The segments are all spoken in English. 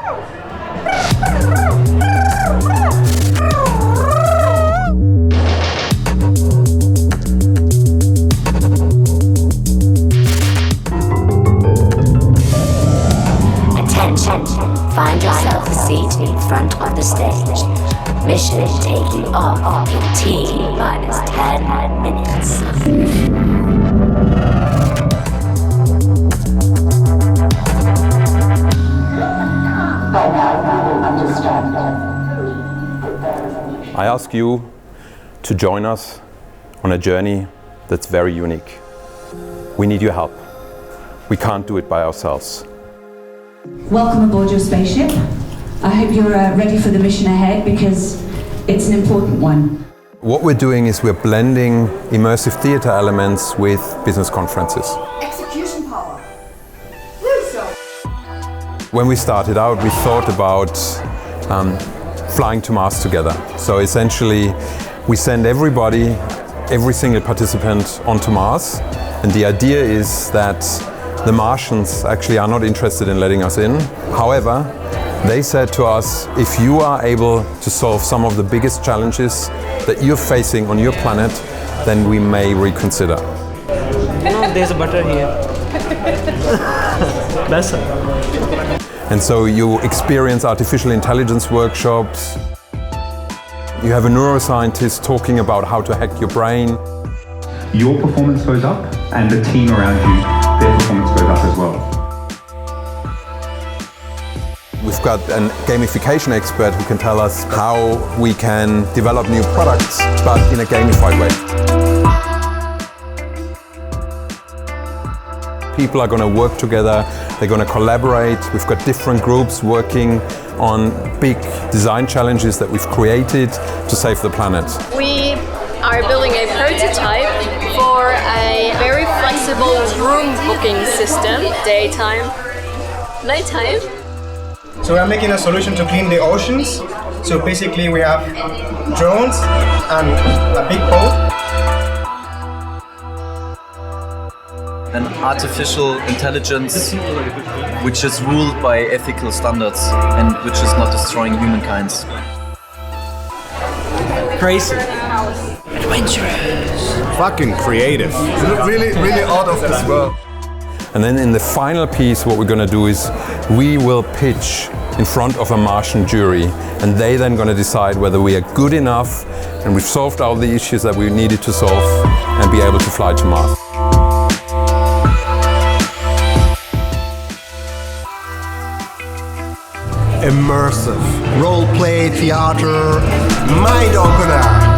Attention, find yourself a seat in front of the stage. Mission taking off in T-10 minutes. I ask you to join us on a journey that's very unique. We need your help. We can't do it by ourselves. Welcome aboard your spaceship. I hope you're ready for the mission ahead because it's an important one. What we're doing is we're blending immersive theater elements with business conferences. Execution power. When we started out, we thought about flying to Mars together. So essentially, we send everybody, every single participant onto Mars. And the idea is that the Martians actually are not interested in letting us in. However, they said to us, if you are able to solve some of the biggest challenges that you're facing on your planet, then we may reconsider. No, there's a butter here. Better. And so you experience artificial intelligence workshops. You have a neuroscientist talking about how to hack your brain. Your performance goes up and the team around you, their performance goes up as well. We've got a gamification expert who can tell us how we can develop new products, but in a gamified way. People are going to work together, they're going to collaborate. We've got different groups working on big design challenges that we've created to save the planet. We are building a prototype for a very flexible room booking system, daytime, nighttime. So we are making a solution to clean the oceans. So basically we have drones and a big boat. An artificial intelligence which is ruled by ethical standards and which is not destroying humankind. Crazy. Adventurous. Fucking creative. Really out of this world. And then in the final piece, what we're going to do is we will pitch in front of a Martian jury, and they then going to decide whether we are good enough and we've solved all the issues that we needed to solve and be able to fly to Mars. Immersive, role-play, theater, mind-opener.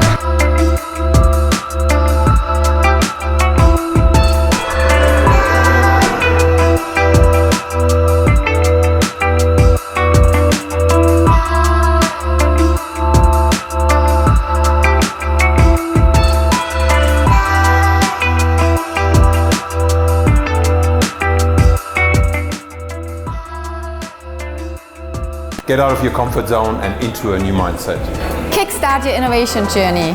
Get out of your comfort zone and into a new mindset. Kickstart your innovation journey.